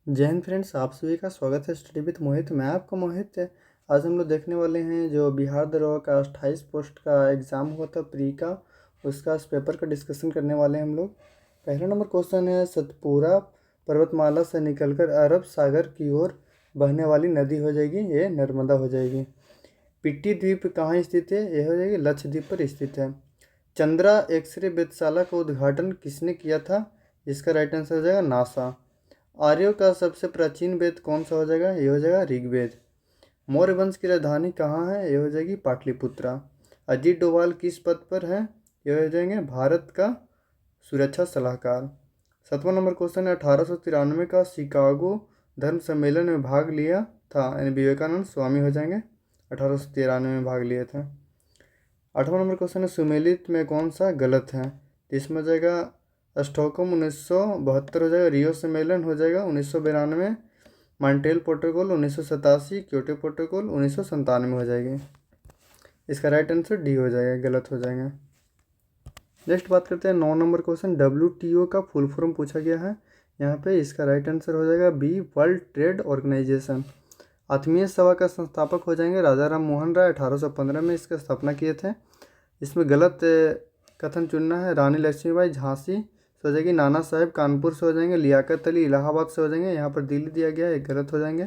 जय हिंद फ्रेंड्स, आप सभी का स्वागत है स्टडी विद मोहित। मैं आपका मोहित। आज हम लोग देखने वाले हैं जो बिहार दरोगा का 28 पोस्ट का एग्ज़ाम हुआ था प्री का, उसका इस पेपर का डिस्कशन करने वाले हैं हम लोग। पहला नंबर क्वेश्चन है, सतपुरा पर्वतमाला से निकलकर अरब सागर की ओर बहने वाली नदी हो जाएगी, ये नर्मदा हो जाएगी। पिट्टी द्वीप कहाँ स्थित है? यह हो जाएगी लक्षद्वीप पर स्थित है। चंद्रा एक्सरे वेधशाला का उद्घाटन किसने किया था? इसका राइट आंसर हो जाएगा नासा। आर्यों का सबसे प्राचीन वेद कौन सा हो जाएगा? ये हो जाएगा ऋग्वेद। मौर्य वंश की राजधानी कहाँ है? ये हो जाएगी पाटलिपुत्रा। अजीत डोभाल किस पद पर है? ये हो जाएंगे भारत का सुरक्षा सलाहकार। 7वां नंबर क्वेश्चन है, 1893 का शिकागो धर्म सम्मेलन में भाग लिया था, यानी विवेकानंद स्वामी हो जाएंगे, 1893 में भाग लिए थे। 8वां नंबर क्वेश्चन है, सुमेलित में कौन सा गलत है? इसमें हो जाएगा स्टॉकहोम 1972 हो जाएगा, रियो सम्मेलन हो जाएगा 1992, मॉन्ट्रियल प्रोटोकॉल 1987, क्योटो प्रोटोकॉल 1997 हो जाएगी। इसका राइट आंसर डी हो जाएगा, गलत हो जाएगा। नेक्स्ट बात करते हैं 9 नंबर क्वेश्चन, WTO का फुल फॉर्म पूछा गया है यहाँ पे। इसका राइट आंसर हो जाएगा बी, वर्ल्ड ट्रेड ऑर्गेनाइजेशन। आत्मीय सभा का संस्थापक हो जाएंगे राजा राम मोहन राय, 1815 में इसका स्थापना किए थे। इसमें गलत कथन चुनना है। रानी लक्ष्मीबाई झांसी से हो जाएगी, नाना साहेब कानपुर से हो जाएंगे, लियाकत अली इलाहाबाद से हो जाएंगे, यहाँ पर दिल्ली दिया गया है, गलत हो जाएंगे।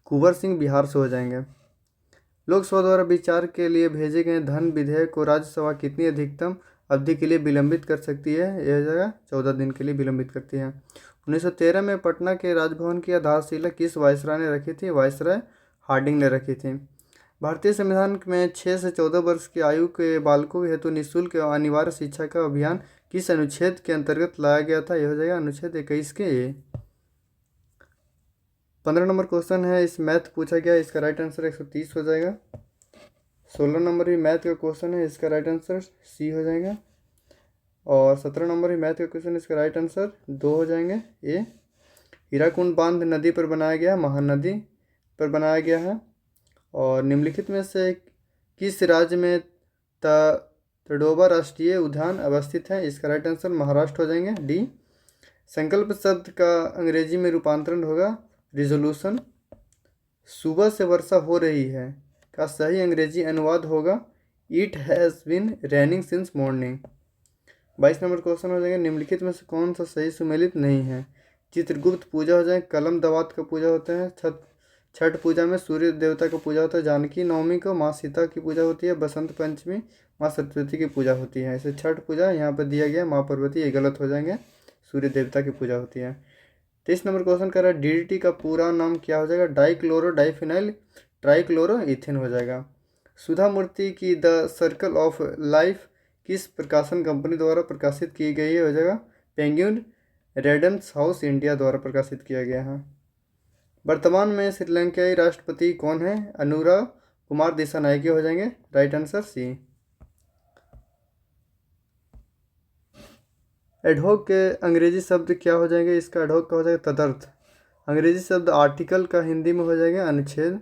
कुंवर सिंह बिहार से हो जाएंगे। लोकसभा द्वारा विचार के लिए भेजे गए धन विधेयक को राज्यसभा कितनी अधिकतम अवधि के लिए विलंबित कर सकती है? यह हो जाएगा 14 दिन के लिए विलंबित करती है। 1913 में पटना के राजभवन की आधारशिला किस वायसराय ने रखी थी? वायसराय हार्डिंग ने रखी थी। भारतीय संविधान में 6 से 14 वर्ष की आयु के बालकों हेतु निःशुल्क एवं अनिवार्य शिक्षा का अभियान किस अनुच्छेद के अंतर्गत लाया गया था? यह हो जाएगा अनुच्छेद 21 के ए। 15 नंबर क्वेश्चन है, इस मैथ पूछा गया, इसका राइट आंसर 130 हो जाएगा। 16 नंबर भी मैथ का क्वेश्चन है, इसका राइट आंसर सी हो जाएगा। और 17 नंबर भी मैथ का क्वेश्चन, इसका राइट आंसर 2 हो जाएंगे ए। हीराकुंड बांध नदी पर बनाया गया, महानदी पर बनाया गया है। और निम्नलिखित में से किस राज्य में तडोबा राष्ट्रीय उद्यान अवस्थित है? इसका राइट आंसर महाराष्ट्र हो जाएंगे डी। संकल्प शब्द का अंग्रेजी में रूपांतरण होगा रिजोल्यूशन। सुबह से वर्षा हो रही है का सही अंग्रेजी अनुवाद होगा it has been raining since morning. 22 number question हो जाएगा, निम्नलिखित में से कौन सा सही सुमेलित नहीं है? चित्रगुप्त पूजा हो जाए, कलम दवात का पूजा होता है, छठ पूजा में सूर्य देवता का पूजा होता है, जानकी नवमी को माँ सीता की पूजा होती है, बसंत पंचमी माँ सरस्वती की पूजा होती है। ऐसे छठ पूजा यहाँ पर दिया गया माँ पार्वती, ये गलत हो जाएंगे, सूर्य देवता की पूजा होती है। 23 नंबर क्वेश्चन कर रहा है, DDT का पूरा नाम क्या हो जाएगा? डाइक्लोरो डाइफिनाइल ट्राइक्लोरो इथेन हो जाएगा। सुधा मूर्ति की द सर्कल ऑफ लाइफ किस प्रकाशन कंपनी द्वारा प्रकाशित की गई है? हो जाएगा पेंगुइन रेडेंस हाउस इंडिया द्वारा प्रकाशित किया गया है। वर्तमान में श्रीलंकाई राष्ट्रपति कौन है? अनुरा कुमार दिसानायके हो जाएंगे, राइट आंसर सी। एडहोक के अंग्रेजी शब्द क्या हो जाएंगे? इसका एडहोक का हो जाएगा तदर्थ। अंग्रेजी शब्द आर्टिकल का हिंदी में हो जाएगा अनुच्छेद।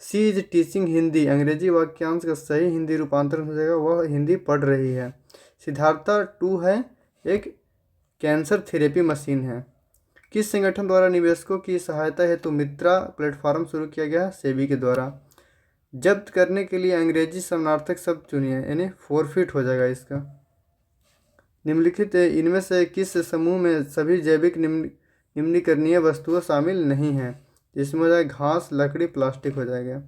सी इज टीचिंग हिंदी अंग्रेजी वाक्यांश का सही हिंदी रूपांतरण हो जाएगा वह हिंदी पढ़ रही है। सिद्धार्था 2 है एक कैंसर थेरेपी मशीन है। किस संगठन द्वारा निवेशकों की सहायता हेतु मित्रा प्लेटफॉर्म शुरू किया गया? सेबी के द्वारा। जब्त करने के लिए अंग्रेजी समानार्थक शब्द चुनिए, यानी फोरफिट हो जाएगा इसका। निम्नलिखित इनमें से किस समूह में सभी जैविक निम्नीकरणीय वस्तुएं शामिल नहीं हैं? जिसमें हो जाएगा घास, लकड़ी, प्लास्टिक हो जाएगा,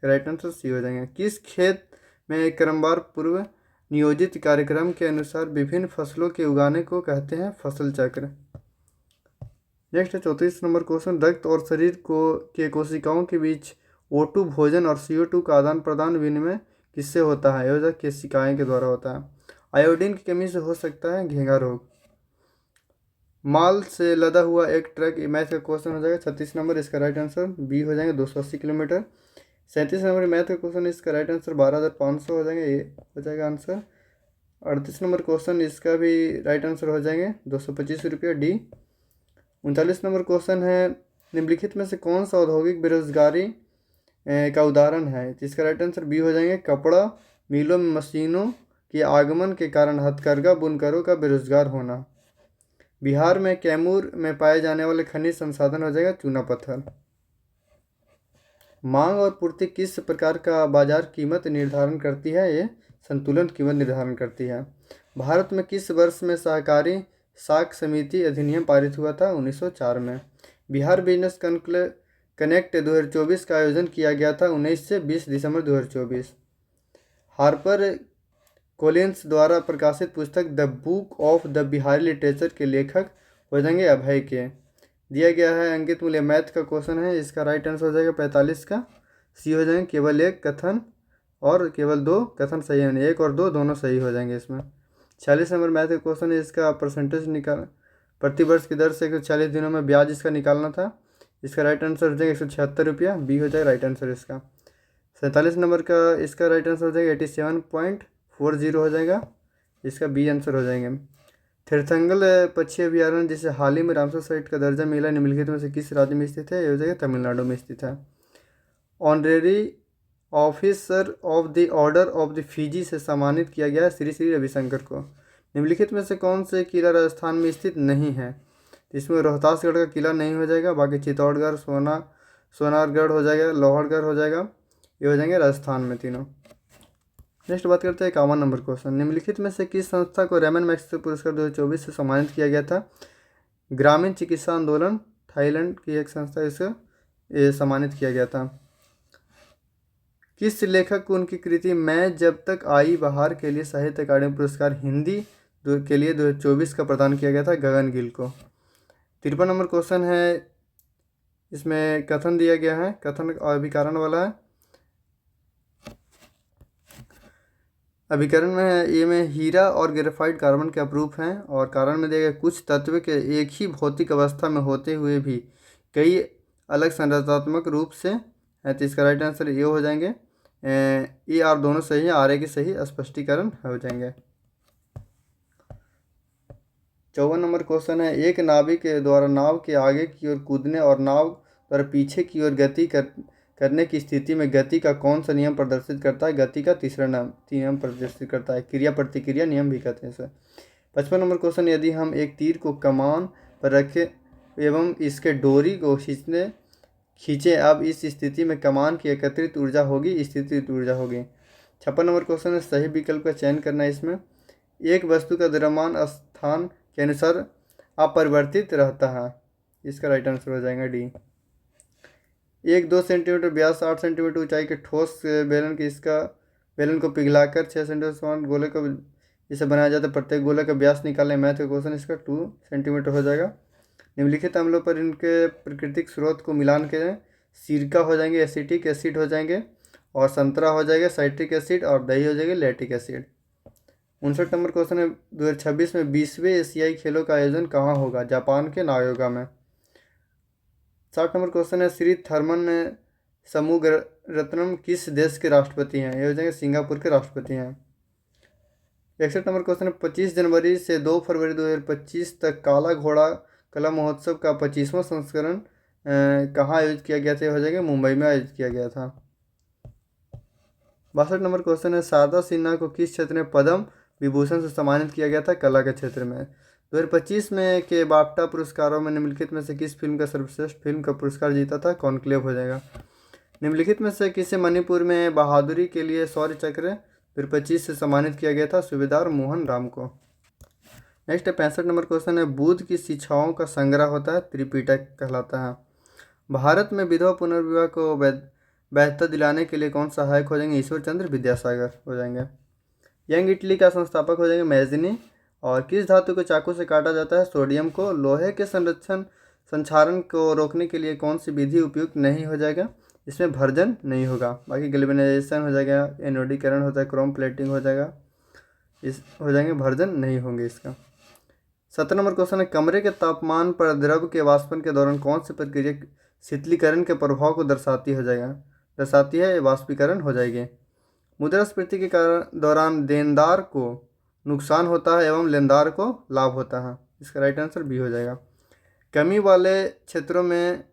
राइट आंसर सी हो जाएगा। किस खेत में क्रमवार पूर्व नियोजित कार्यक्रम के अनुसार विभिन्न फसलों के उगाने को कहते हैं? फसल चक्र। नेक्स्ट है 34 नंबर क्वेश्चन, रक्त और शरीर के कोशिकाओं के बीच O2 भोजन और CO2 का आदान प्रदान विनिमय किससे होता है? यह कोशिकाएं के द्वारा होता है। आयोडीन की कमी से हो सकता है घेंघा रोग। माल से लदा हुआ एक ट्रक, मैथ का क्वेश्चन हो जाएगा 36 नंबर, इसका राइट आंसर बी हो जाएंगे 280 किलोमीटर। 37 नंबर मैथ का क्वेश्चन, इसका राइट आंसर 12,500 हो जाएंगे, ये हो जाएगा आंसर। 38 नंबर क्वेश्चन, इसका भी राइट आंसर हो जाएंगे 225 रुपये डी। 39 नंबर क्वेश्चन है, निम्नलिखित में से कौन सा औद्योगिक बेरोजगारी का उदाहरण है? जिसका राइट आंसर बी हो जाएंगे कपड़ा मिलों में मशीनों के आगमन के कारण हथकरघा बुनकरों का बेरोजगार होना। बिहार में कैमूर में पाए जाने वाले खनिज संसाधन हो जाएगा चूना पत्थर। मांग और पूर्ति किस प्रकार का बाजार कीमत निर्धारण करती है? ये संतुलन कीमत निर्धारण करती है। भारत में किस वर्ष में सहकारी साख समिति अधिनियम पारित हुआ था? 1904 में। बिहार बिजनेस कनेक्ट 2024 का आयोजन किया गया था 19 से 20 दिसंबर 2024। हार्पर कोलिंस द्वारा प्रकाशित पुस्तक the book of the Bihari literature के लेखक हो जाएंगे अभय के। दिया गया है अंकित मूल्य मैथ का क्वेश्चन है, इसका राइट आंसर हो जाएगा 45 का सी हो जाएंगे। केवल एक कथन और केवल दो कथन सही है, एक और दो दोनों सही हो जाएंगे इसमें। 46 नंबर मैथ का क्वेश्चन है, इसका परसेंटेज निकाल प्रतिवर्ष की दर से 140 दिनों में ब्याज इसका निकालना था। इसका राइट आंसर हो जाएगा 176 रुपया, बी हो जाएगा राइट आंसर इसका। 47 नंबर का इसका राइट आंसर हो जाएगा 87.40 हो जाएगा, इसका बी आंसर हो जाएंगे। तीर्थंगल पक्षी अभयारण्य जिसे हाल ही में रामसर साइट का दर्जा मिला निम्नलिखित में से किस राज्य में स्थित है? ये हो जाएगा तमिलनाडु में स्थित है। Honorary officer of the order of the Fiji से सम्मानित किया गया है श्री श्री रविशंकर को। निम्नलिखित में से कौन से किला राजस्थान में स्थित नहीं है? इसमें रोहतासगढ़ का किला नहीं हो जाएगा, बाकी चित्तौड़गढ़, सोनारगढ़ हो जाएगा, लोहरगढ़ हो जाएगा, ये हो जाएंगे राजस्थान में तीनों। नेक्स्ट बात करते हैं 51 नंबर क्वेश्चन। निम्नलिखित में से किस संस्था को रेमन मैग्सेसे पुरस्कार 2024 से सम्मानित किया गया था? ग्रामीण चिकित्सा आंदोलन थाईलैंड की एक संस्था इसे सम्मानित किया गया था। किस लेखक को उनकी कृति मैं जब तक आई बहार के लिए साहित्य अकादमी पुरस्कार हिंदी के लिए 2024 का प्रदान किया गया था? गगन गिल को। 53 नंबर क्वेश्चन है, इसमें कथन दिया गया है, कथन अभिकरण वाला है। अभिकरण में है ये में हीरा और ग्रेफाइट कार्बन के अपरूप हैं, और कारण में दिया गया कुछ तत्व के एक ही भौतिक अवस्था में होते हुए भी कई अलग संरचनात्मक रूप से है, तो इसका राइट आंसर ये हो जाएंगे। ए आर दोनों सही है, आर ए की सही स्पष्टीकरण हो जाएंगे। 54 नंबर क्वेश्चन है, एक नाविक के द्वारा नाव के आगे की ओर कूदने और नाव द्वारा पीछे की ओर गति करने की स्थिति में गति का कौन सा नियम प्रदर्शित करता है? गति का तीसरा नियम प्रदर्शित करता है, क्रिया प्रतिक्रिया नियम भी कहते हैं इसे। 55 नंबर क्वेश्चन, यदि हम एक तीर को कमान पर रखें एवं इसके डोरी को खींचे, अब इस स्थिति में कमान की एकत्रित ऊर्जा होगी, स्थितिज ऊर्जा होगी। 56 नंबर क्वेश्चन है, सही विकल्प का चयन करना है इसमें। एक वस्तु का द्रव्यमान स्थान के अनुसार अपरिवर्तित रहता है, इसका राइट आंसर हो जाएगा डी। 1-2 सेंटीमीटर व्यास 8 सेंटीमीटर ऊंचाई के ठोस बेलन को पिघलाकर 6 सेंटीमीटर समान गोले को इसे बनाया जाता है। प्रत्येक गोले का व्यास निकालने मैथ का क्वेश्चन, इसका 2 सेंटीमीटर हो जाएगा। निम्नलिखित अम्लों पर इनके प्राकृतिक स्रोत को मिलान के सिरका हो जाएंगे, एसिटिक एसिड हो जाएंगे, और संतरा हो जाएगा साइट्रिक एसिड, और दही हो जाएगी लैक्टिक एसिड। 59 नंबर क्वेश्चन है, 2026 में 20वें एशियाई खेलों का आयोजन कहाँ होगा? जापान के नागोया में। 60 नंबर क्वेश्चन है, श्री थर्मन समुगरत्नम किस देश के राष्ट्रपति हैं? ये हो जाएंगे सिंगापुर के राष्ट्रपति हैं। 61 नंबर क्वेश्चन है, 25 जनवरी से 2 फरवरी 2025 तक काला घोड़ा कला महोत्सव का 25वां संस्करण कहाँ आयोजित किया गया था? हो जाएगा मुंबई में आयोजित किया गया था। 62 नंबर क्वेश्चन है, शारदा सिन्हा को किस क्षेत्र में पद्म विभूषण से सम्मानित किया गया था? कला के क्षेत्र में। 2025 में के बाफ्टा पुरस्कारों में निम्नलिखित में से किस फिल्म का सर्वश्रेष्ठ फिल्म का पुरस्कार जीता था? कॉन्क्लेव हो जाएगा। निम्नलिखित में से किसे मणिपुर में बहादुरी के लिए शौर्य चक्र 2025 से सम्मानित किया गया था? सूबेदार मोहन राम को। नेक्स्ट है 65 नंबर क्वेश्चन है, बुद्ध की शिक्षाओं का संग्रह होता है त्रिपिटक कहलाता है। भारत में विधवा पुनर्विवाह को वैधता दिलाने के लिए कौन सहायक हो जाएंगे? ईश्वर चंद्र विद्यासागर हो जाएंगे। यंग इटली का संस्थापक हो जाएंगे मैजनी। और किस धातु को चाकू से काटा जाता है? सोडियम को। लोहे के संक्षारण को रोकने के लिए कौन सी विधि उपयुक्त नहीं हो जाएगा? इसमें भर्जन नहीं होगा। बाकी गैल्वेनाइजेशन हो जाएगा, एनोडीकरण होता है, क्रोम प्लेटिंग हो जाएगा, इस हो जाएंगे, भर्जन नहीं होंगे इसका। 17 नंबर क्वेश्चन है, कमरे के तापमान पर द्रव के वाष्पन के दौरान कौन सी प्रक्रिया शीतलीकरण के प्रभाव को दर्शाती है? वाष्पीकरण हो जाएगी। मुद्रास्फीति के दौरान देनदार को नुकसान होता है एवं लेनदार को लाभ होता है, इसका राइट आंसर बी हो जाएगा। कमी वाले क्षेत्रों में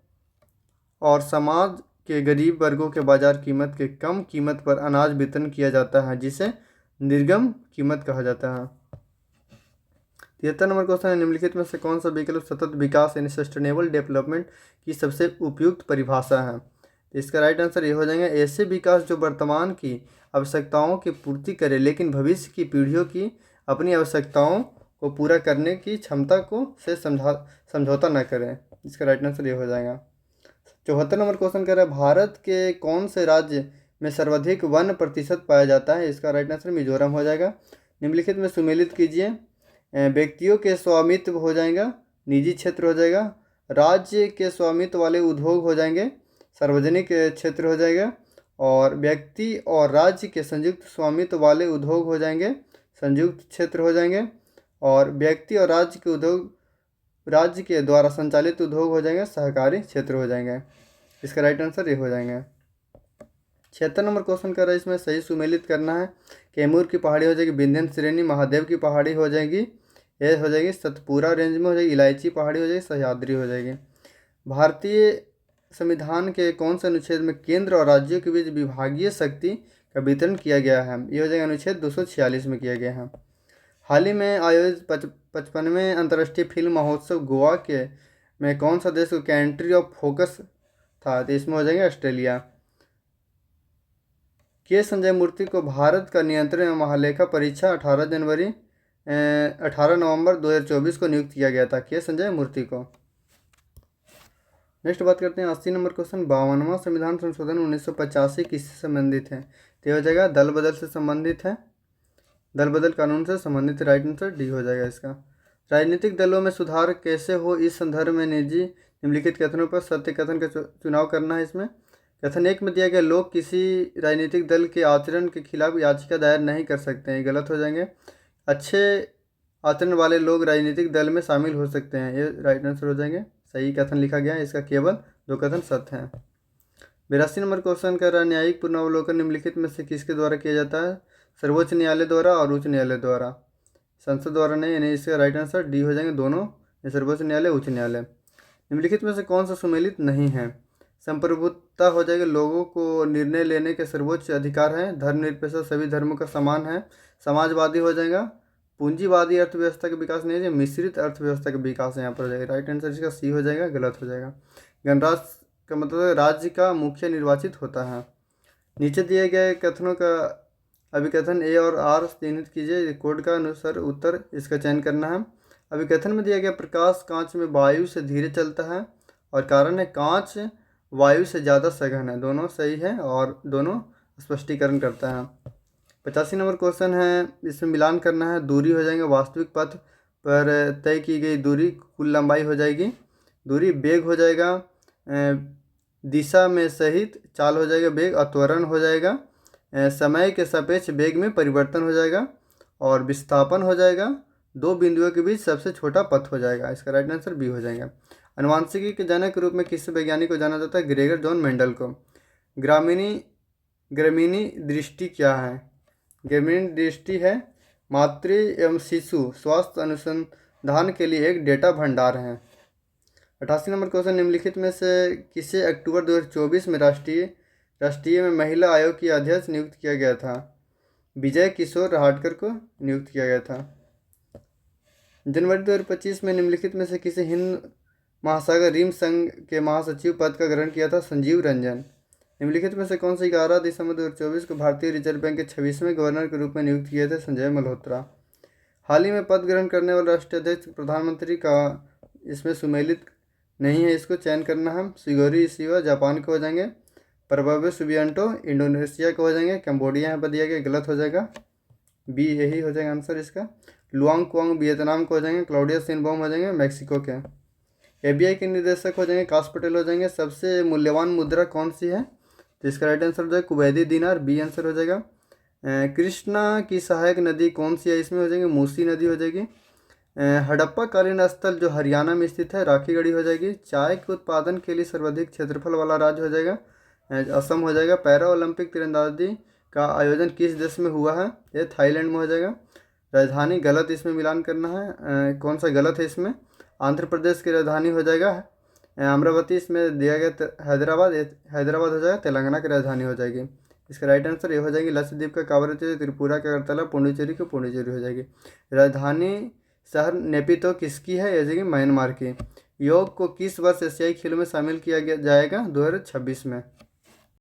और समाज के गरीब वर्गों के बाजार कीमत के कम कीमत पर अनाज वितरण किया जाता है, जिसे निर्गम कीमत कहा जाता है। 73 नंबर क्वेश्चन है, निम्नलिखित में से कौन सा विकल्प सतत विकास यानी सस्टेनेबल डेवलपमेंट की सबसे उपयुक्त परिभाषा है? तो इसका राइट आंसर ये हो जाएगा, ऐसे विकास जो वर्तमान की आवश्यकताओं की पूर्ति करे लेकिन भविष्य की पीढ़ियों की अपनी आवश्यकताओं को पूरा करने की क्षमता को से समझौता न करें। इसका राइट आंसर ये हो जाएगा। 74 नंबर क्वेश्चन कर रहा है, भारत के कौन से राज्य में सर्वाधिक वन प्रतिशत पाया जाता है? इसका राइट आंसर मिजोरम हो जाएगा। निम्नलिखित में सुमेलित कीजिए। व्यक्तियों के स्वामित्व हो जाएगा, निजी क्षेत्र हो जाएगा, राज्य के स्वामित्व वाले उद्योग हो जाएंगे, सार्वजनिक क्षेत्र हो जाएगा, और व्यक्ति और राज्य के संयुक्त स्वामित्व वाले उद्योग हो जाएंगे, संयुक्त क्षेत्र हो जाएंगे, और व्यक्ति और राज्य के उद्योग राज्य के द्वारा संचालित उद्योग हो जाएंगे, सहकारी क्षेत्र हो जाएंगे। इसका राइट आंसर ये हो जाएंगे। 76 नंबर क्वेश्चन कर रहा है, इसमें सही सुमेलित करना है। कैमूर की पहाड़ी हो जाएगी, विंध्य श्रेणी, महादेव की पहाड़ी हो जाएगी, ये हो जाएगी सतपुरा रेंज में हो जाएगी, इलायची पहाड़ी हो जाएगी, सह्याद्री हो जाएगी। भारतीय संविधान के कौन से अनुच्छेद में केंद्र और राज्यों के बीच विभागीय शक्ति का वितरण किया गया है? ये हो जाएगा अनुच्छेद 246 में किया गया है। हाल ही में आयोजित 55वें अंतर्राष्ट्रीय फिल्म महोत्सव गोवा के में कौन सा देश को कंट्री ऑफ फोकस था? तो इसमें हो जाएगा ऑस्ट्रेलिया। के संजय मूर्ति को भारत का नियंत्रण एवं महालेखा परीक्षा 18 नवंबर 2024 को नियुक्त किया गया था, के संजय मूर्ति को। नेक्स्ट बात करते हैं 80 नंबर क्वेश्चन, 52वां संविधान संशोधन 1985 किससे संबंधित है? तो हो जाएगा दल बदल से संबंधित है, दल बदल कानून से संबंधित। राइट आंसर डी हो जाएगा इसका। राजनीतिक दलों में सुधार कैसे हो, इस संदर्भ में निजी निम्नलिखित कथनों पर सत्य कथन का चुनाव करना है। इसमें कथन 1 में दिया गया, लोग किसी राजनीतिक दल के आचरण के खिलाफ याचिका दायर नहीं कर सकते हैं, गलत हो जाएंगे। अच्छे आचरण वाले लोग राजनीतिक दल में शामिल हो सकते हैं, ये राइट आंसर हो जाएंगे। सही कथन लिखा गया है, इसका केवल 2 कथन सत्य हैं। 82 नंबर क्वेश्चन कर रहा है, न्यायिक पुनरावलोकन निम्नलिखित में से किसके द्वारा किया जाता है? सर्वोच्च न्यायालय द्वारा और उच्च न्यायालय द्वारा, संसद द्वारा नहीं, यानी इसका राइट आंसर डी हो जाएंगे दोनों, सर्वोच्च न्यायालय, उच्च न्यायालय। निम्नलिखित में से कौन सा सुमेलित नहीं है? संप्रभुता हो जाएगा, लोगों को निर्णय लेने के सर्वोच्च अधिकार है, धर्मनिरपेक्षता सभी धर्मों का समान है, समाजवादी हो जाएगा, पूंजीवादी अर्थव्यवस्था का विकास नहीं है, मिश्रित अर्थव्यवस्था का विकास यहाँ पर हो जाएगा। राइट आंसर इसका सी हो जाएगा, गलत हो जाएगा। गणराज्य का मतलब राज्य का मुखिया निर्वाचित होता है। नीचे दिए गए कथनों का अभिकथन ए और आर चिन्हित कीजिए, कोड का अनुसार उत्तर इसका चयन करना है। अभिकथन में दिया गया, प्रकाश कांच में वायु से धीरे चलता है, और कारण है कांच वायु से ज़्यादा सघन है, दोनों सही है और दोनों स्पष्टीकरण करता है। 85 नंबर क्वेश्चन है, इसमें मिलान करना है। दूरी हो जाएंगे, वास्तविक पथ पर तय की गई दूरी कुल लंबाई हो जाएगी, दूरी वेग हो जाएगा, दिशा में सहित चाल हो जाएगा, वेग अत्वरण हो जाएगा, समय के सापेक्ष वेग में परिवर्तन हो जाएगा, और विस्थापन हो जाएगा, 2 बिंदुओं के बीच सबसे छोटा पथ हो जाएगा। इसका राइट आंसर बी हो जाएगा। अनुवांशिकी के जनक के रूप में किस वैज्ञानिक को जाना जाता है? ग्रेगर जॉन मेंडल को। ग्रामीणी दृष्टि क्या है? ग्रामीण दृष्टि है मातृ एवं शिशु स्वास्थ्य अनुसंधान के लिए एक डेटा भंडार है। 88 नंबर क्वेश्चन, निम्नलिखित में से किसे अक्टूबर 2024 में राष्ट्रीय में महिला आयोग की अध्यक्ष नियुक्त किया गया था? विजय किशोर रहाटकर को नियुक्त किया गया था। जनवरी 2025 में निम्नलिखित में से किसे हिंद महासागर रिम संघ के महासचिव पद का ग्रहण किया था? संजीव रंजन। निम्नलिखित में से कौन से 11 दिसंबर 2024 को भारतीय रिजर्व बैंक के 26वें गवर्नर के रूप में नियुक्त किए थे? संजय मल्होत्रा। हाल ही में पद ग्रहण करने वाले राष्ट्रीय अध्यक्ष प्रधानमंत्री का इसमें सुमेलित नहीं है, इसको चयन करना है। शिगोरी इशिवा जापान के हो जाएंगे, प्रबोवो सुबियांटो इंडोनेशिया के हो जाएंगे, कंबोडिया यहाँ पर दिया गया, गलत हो जाएगा, बी यही हो जाएगा आंसर इसका। लुआंग क्वांग वियतनाम को हो जाएंगे, क्लाउडिया सिनबॉम हो जाएंगे मैक्सिको के। एबीआई के निदेशक हो जाएंगे काश पटेल हो जाएंगे। सबसे मूल्यवान मुद्रा कौन सी है? तो इसका राइट आंसर हो जाएगा कुवैती दीनार, बी आंसर हो जाएगा। कृष्णा की सहायक नदी कौन सी है? इसमें हो जाएगी मूसी नदी हो जाएगी। हड़प्पा कालीन स्थल जो हरियाणा में स्थित है राखीगढ़ी हो जाएगी। चाय के उत्पादन के लिए सर्वाधिक क्षेत्रफल वाला राज्य हो जाएगा असम हो जाएगा। पैरा ओलंपिक तीरंदाजी का आयोजन किस देश में हुआ है? ये थाईलैंड में हो जाएगा। राजधानी गलत, इसमें मिलान करना है, कौन सा गलत है इसमें? आंध्र प्रदेश की राजधानी हो जाएगा अमरावती, इसमें दिया गया हैदराबाद हो जाएगा, तेलंगाना की राजधानी हो जाएगी। इसका राइट आंसर ये हो जाएगी लक्षद्वीप का कावरत्ती, त्रिपुरा का अगरतला, पुडुचेरी की पुडुचेरी हो जाएगी। राजधानी शहर नेपितो किसकी है? जैसे कि म्यांमार की। योग को किस वर्ष एशियाई खेलों में शामिल किया गया जाएगा? 2026 में।